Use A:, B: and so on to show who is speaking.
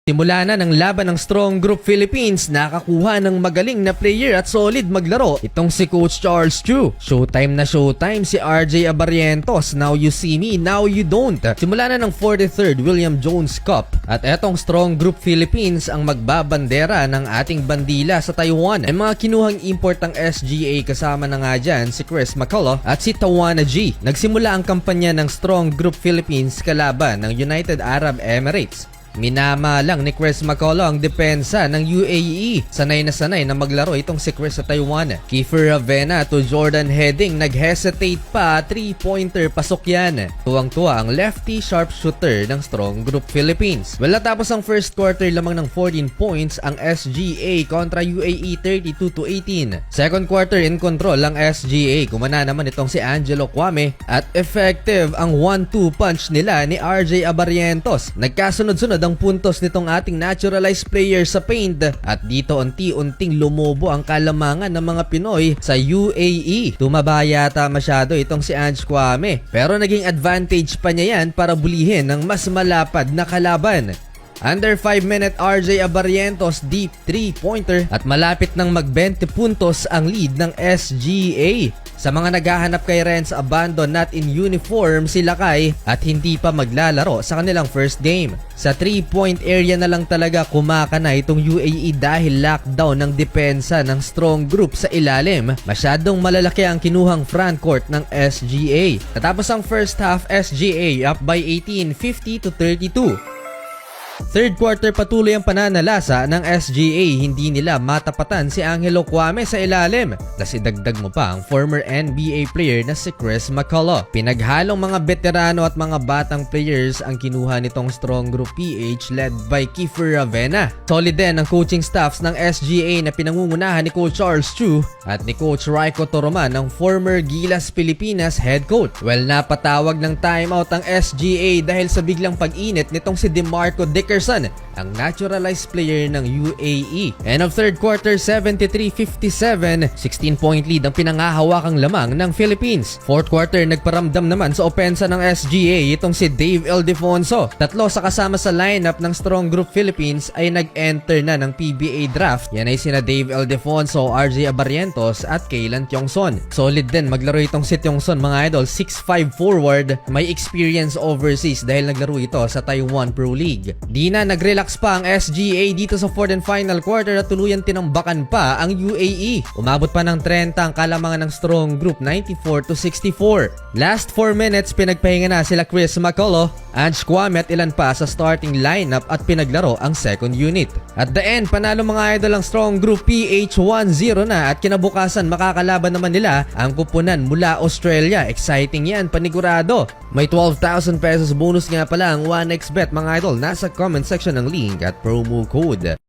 A: Simula na ng laban ng Strong Group Philippines, nakakuha ng magaling na player at solid maglaro itong si Coach Charles Chu. Showtime na showtime si RJ Abarientos, now you see me, now you don't. Simula na ng 43rd William Jones Cup at etong Strong Group Philippines ang magbabandera ng ating bandila sa Taiwan. Ay mga kinuhang import ang SGA, kasama na nga dyan si Chris McCullough at si Tawana G. Nagsimula ang kampanya ng Strong Group Philippines kalaban ng United Arab Emirates. Minama lang ni Chris McCullough ang depensa ng UAE. Sanay na maglaro itong si Chris sa Taiwan. Kiefer Ravena to Jordan Heading, nag-hesitate pa, 3-pointer, pasok yan. Tuwang-tuwa ang lefty sharpshooter ng Strong Group Philippines. Well, natapos ang first quarter lamang ng 14 points ang SGA kontra UAE 32-18. Second quarter in control ang SGA. Kumana naman itong si Angelo Kwame at effective ang 1-2 punch nila ni RJ Abarientos. Nagkasunod-sunod ang puntos nitong ating naturalized player sa paint at dito unti-unting lumobo ang kalamangan ng mga Pinoy sa UAE. Tumaba yata masyado itong si Ange Kwame, pero naging advantage pa niya yan para bulihin ng mas malapad na kalaban. Under 5-minute RJ Abarientos deep 3-pointer at malapit nang mag-20 puntos ang lead ng SGA. Sa mga naghahanap kay Renz Abando not in uniform, sila kay at hindi pa maglalaro sa kanilang first game. Sa 3-point area na lang talaga kumakana itong UAE dahil lockdown ng depensa ng Strong Group sa ilalim. Masyadong malalaki ang kinuhang frontcourt ng SGA. Natapos ang first half, SGA up by 18, 50-32. Third quarter, patuloy ang pananalasa ng SGA. Hindi nila matapatan si Angelo Kwame sa ilalim. Tas idagdag mo pa ang former NBA player na si Chris McCullough. Pinaghalong mga veterano at mga batang players ang kinuha nitong Strong Group PH led by Kiefer Ravena. Solid din ang coaching staffs ng SGA na pinangungunahan ni Coach Charles Chu at ni Coach Raiko Toroman, ng former Gilas Pilipinas head coach. Well, napatawag ng timeout ang SGA dahil sa biglang pag-init nitong si DeMarco Dickerson, ang naturalized player ng UAE. End of third quarter, 73-57, 16-point lead ang pinangahawakang lamang ng Philippines. Fourth quarter, nagparamdam naman sa opensa ng SGA itong si Dave Ildefonso. Tatlo sa kasama sa lineup ng Strong Group Philippines ay nag-enter na ng PBA draft. Yan ay sina Dave Ildefonso, RJ Abarientos at Kaylan Tiongson. Solid din maglaro itong si Tiongson, mga idol, 6'5 forward, may experience overseas dahil naglaro ito sa Taiwan Pro League. Di na nagrelax pa ang SGA dito sa fourth and final quarter at tuluyan tinambakan pa ang UAE. Umabot pa ng 30 ang kalamangan ng Strong Group, 94-64. Last 4 minutes, pinagpahinga na sila Chris McCullough, Ange Kwame at ilan pa sa starting lineup at pinaglaro ang second unit. At the end, panalo mga idol ang Strong Group PH, 1-0 na at kinabukasan makakalaban naman nila ang kupunan mula Australia. Exciting yan, panigurado. May 12,000 pesos bonus nga pala ang 1xBet mga idol. Nasa comment section ng link at promo code.